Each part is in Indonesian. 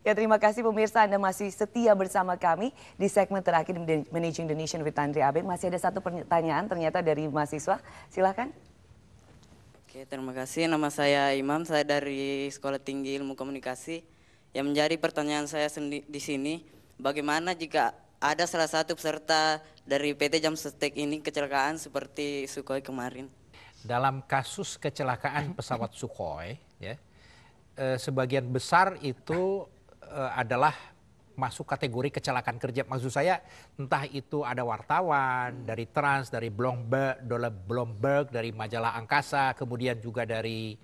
Ya, terima kasih pemirsa, Anda masih setia bersama kami di segmen terakhir Managing the Nation with Tanri Abeng. Masih ada satu pertanyaan ternyata dari mahasiswa. Silakan. Oke, terima kasih. Nama saya Imam, saya dari Sekolah Tinggi Ilmu Komunikasi. Yang menjadi pertanyaan saya di sini, bagaimana jika ada salah satu peserta dari PT Jam Sostek ini kecelakaan seperti Sukhoi kemarin? Dalam kasus kecelakaan pesawat Sukhoi, ya, sebagian besar itu adalah masuk kategori kecelakaan kerja. Maksud saya entah itu ada wartawan dari Trans, dari Bloomberg, dari majalah Angkasa, kemudian juga dari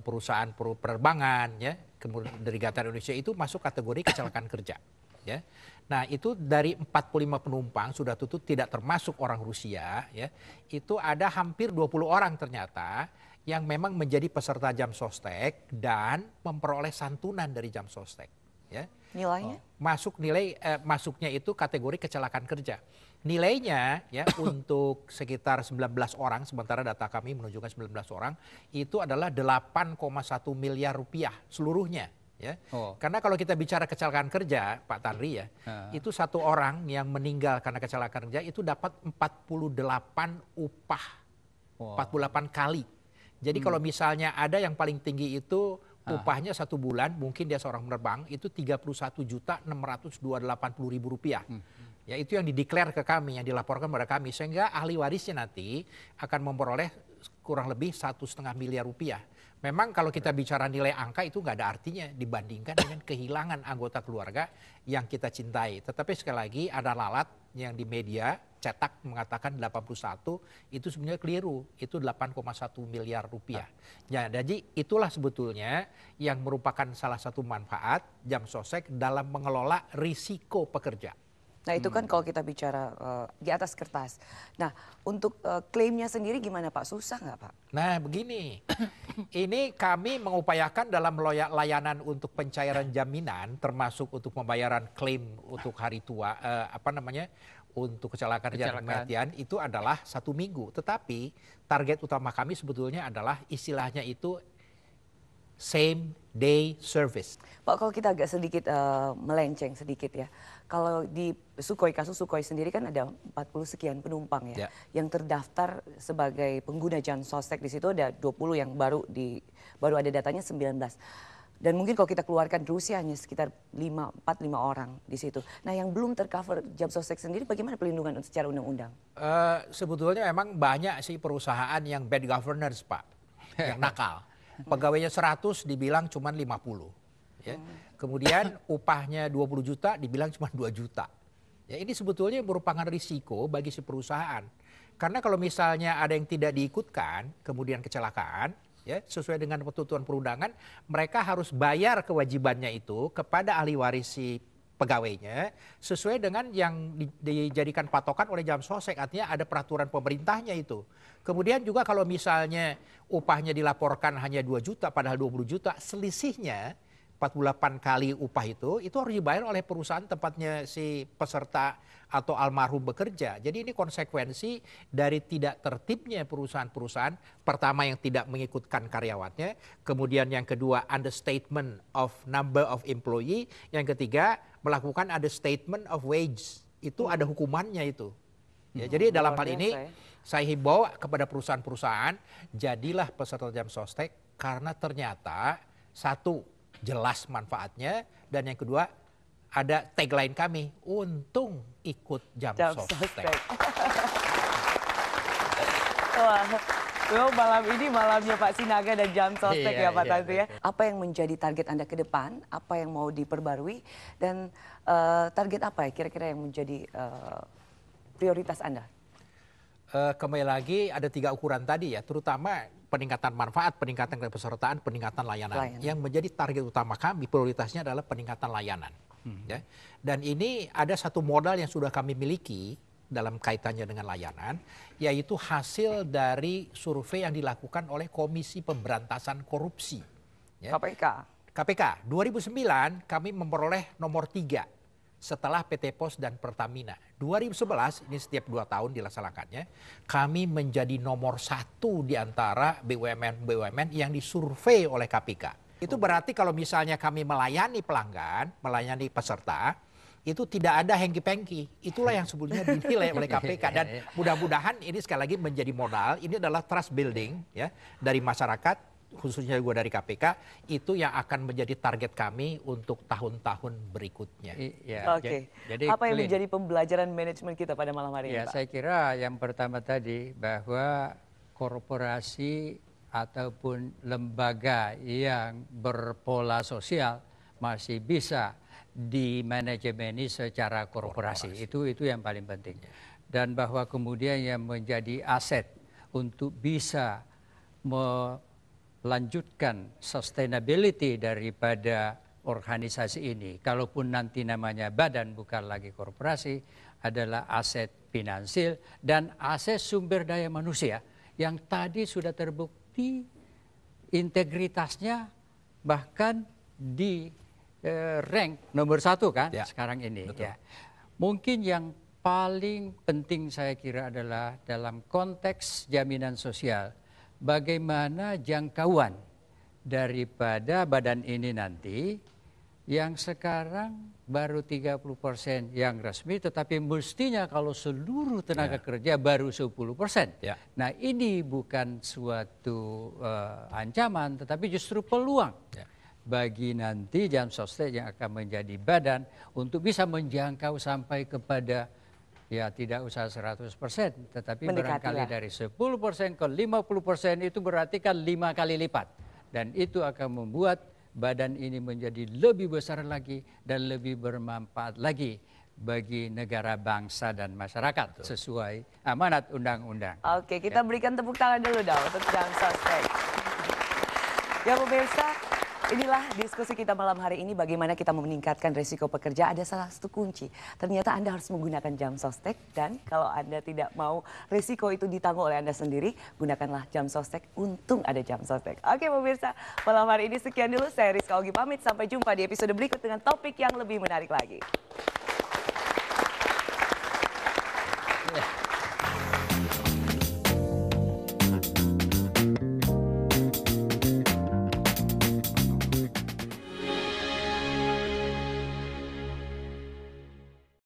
perusahaan penerbangan, ya, kemudian dari Gatar Indonesia, itu masuk kategori kecelakaan kerja. Ya. Nah, itu dari 45 penumpang sudah tutup, tidak termasuk orang Rusia, ya, itu ada hampir 20 orang ternyata yang memang menjadi peserta Jam Sostek dan memperoleh santunan dari Jam Sostek. Ya. Nilainya? Masuknya itu kategori kecelakaan kerja. Nilainya ya untuk sekitar 19 orang, sementara data kami menunjukkan 19 orang, itu adalah 8,1 miliar rupiah seluruhnya. Ya. Karena kalau kita bicara kecelakaan kerja, Pak Tanri, ya, itu satu orang yang meninggal karena kecelakaan kerja itu dapat 48 upah, 48 kali. Jadi kalau misalnya ada yang paling tinggi itu upahnya 1 bulan, mungkin dia seorang penerbang, itu 31.680.000 rupiah. Ya, itu yang dideklar ke kami, yang dilaporkan kepada kami, sehingga ahli warisnya nanti akan memperoleh kurang lebih 1,5 miliar rupiah. Memang kalau kita bicara nilai angka itu nggak ada artinya dibandingkan dengan kehilangan anggota keluarga yang kita cintai. Tetapi sekali lagi ada lalat yang di media cetak mengatakan 81, itu sebenarnya keliru, itu 8,1 miliar rupiah. Ya, jadi itulah sebetulnya yang merupakan salah satu manfaat Jam Sostek dalam mengelola risiko pekerja. Nah, itu kan kalau kita bicara di atas kertas. Nah, untuk klaimnya sendiri gimana Pak? Susah nggak Pak? Nah, begini, ini kami mengupayakan dalam layanan untuk pencairan jaminan, termasuk untuk pembayaran klaim untuk hari tua, untuk kecelakaan kerja dan kematian, itu adalah 1 minggu. Tetapi target utama kami sebetulnya adalah istilahnya itu same day service. Pak, kalau kita agak sedikit melenceng sedikit ya. Kalau di Sukhoi, kasus Sukhoi sendiri kan ada 40 sekian penumpang ya. Yang terdaftar sebagai pengguna Jam Sostek, di situ ada 20 yang baru ada datanya 19. Dan mungkin kalau kita keluarkan Rusia hanya sekitar 4-5 orang di situ. Nah, yang belum tercover Jam Sostek sendiri bagaimana pelindungan secara undang-undang? Sebetulnya memang banyak sih perusahaan yang bad governance, Pak, yang nakal. Pegawainya 100 dibilang cuma 50. Ya. Kemudian upahnya 20 juta dibilang cuma 2 juta. Ya, ini sebetulnya merupakan risiko bagi si perusahaan. Karena kalau misalnya ada yang tidak diikutkan, kemudian kecelakaan, ya, sesuai dengan ketentuan perundangan, mereka harus bayar kewajibannya itu kepada ahli waris si pegawainya sesuai dengan yang dijadikan patokan oleh Jam Sostek, artinya ada peraturan pemerintahnya itu. Kemudian juga kalau misalnya upahnya dilaporkan hanya 2 juta padahal 20 juta, selisihnya 48 kali upah itu harus dibayar oleh perusahaan tempatnya si peserta atau almarhum bekerja. Jadi ini konsekuensi dari tidak tertibnya perusahaan-perusahaan. Pertama, yang tidak mengikutkan karyawannya. Kemudian yang kedua, understatement of number of employee. Yang ketiga, melakukan understatement of wage. Itu ada hukumannya itu. Ya, jadi dalam hal ini saya himbau kepada perusahaan-perusahaan, jadilah peserta Jam Sostek karena ternyata satu, jelas manfaatnya, dan yang kedua ada tagline kami, untung ikut Jam Sostek. Wah, malam ini malamnya Pak Sinaga dan Jam Sostek ya Pak Tanri ya. Apa yang menjadi target Anda ke depan, apa yang mau diperbarui, dan target apa ya kira-kira yang menjadi prioritas Anda? Kembali lagi ada 3 ukuran tadi ya, terutama peningkatan manfaat, peningkatan kepesertaan, peningkatan layanan. Yang menjadi target utama kami, prioritasnya adalah peningkatan layanan. Ya. Dan ini ada satu modal yang sudah kami miliki dalam kaitannya dengan layanan, yaitu hasil dari survei yang dilakukan oleh Komisi Pemberantasan Korupsi. Ya. KPK. 2009 kami memperoleh nomor 3. Setelah PT Pos dan Pertamina. 2011, ini setiap 2 tahun dilaksanakannya, kami menjadi nomor 1 di antara BUMN-BUMN yang disurvei oleh KPK. Itu berarti kalau misalnya kami melayani pelanggan, melayani peserta, itu tidak ada hengki-pengki. Itulah yang sebetulnya dinilai oleh KPK. Dan mudah-mudahan ini sekali lagi menjadi modal, ini adalah trust building ya dari masyarakat, khususnya juga dari KPK, itu yang akan menjadi target kami untuk tahun-tahun berikutnya. Oke. Apa yang menjadi pembelajaran manajemen kita pada malam hari ini, Pak? Saya kira yang pertama tadi bahwa korporasi ataupun lembaga yang berpola sosial masih bisa dimanajemeni secara korporasi. Itu yang paling penting. Dan bahwa kemudian yang menjadi aset untuk bisa melanjutkan sustainability daripada organisasi ini, kalaupun nanti namanya badan bukan lagi korporasi, adalah aset finansial dan aset sumber daya manusia yang tadi sudah terbukti integritasnya bahkan di rank nomor 1 kan sekarang ini. Ya. Mungkin yang paling penting saya kira adalah dalam konteks jaminan sosial, bagaimana jangkauan daripada badan ini nanti yang sekarang baru 30% yang resmi, tetapi mestinya kalau seluruh tenaga kerja baru 10%. Nah ini bukan suatu ancaman, tetapi justru peluang bagi nanti Jam Sostek yang akan menjadi badan untuk bisa menjangkau sampai kepada ya tidak usah 100%, tetapi barangkali dari 10% ke 50% itu berarti kan 5 kali lipat. Dan itu akan membuat badan ini menjadi lebih besar lagi dan lebih bermanfaat lagi bagi negara, bangsa, dan masyarakat sesuai amanat undang-undang. Oke, kita berikan tepuk tangan dulu dong untuk Jam Sostek. Ya pemirsa, inilah diskusi kita malam hari ini, bagaimana kita meningkatkan risiko pekerja. Ada salah satu kunci, ternyata Anda harus menggunakan Jam Sostek, dan kalau Anda tidak mau risiko itu ditanggung oleh Anda sendiri, gunakanlah Jam Sostek, untung ada Jam Sostek. Oke pemirsa, malam hari ini sekian dulu, saya Rizka Ogi pamit, sampai jumpa di episode berikut dengan topik yang lebih menarik lagi.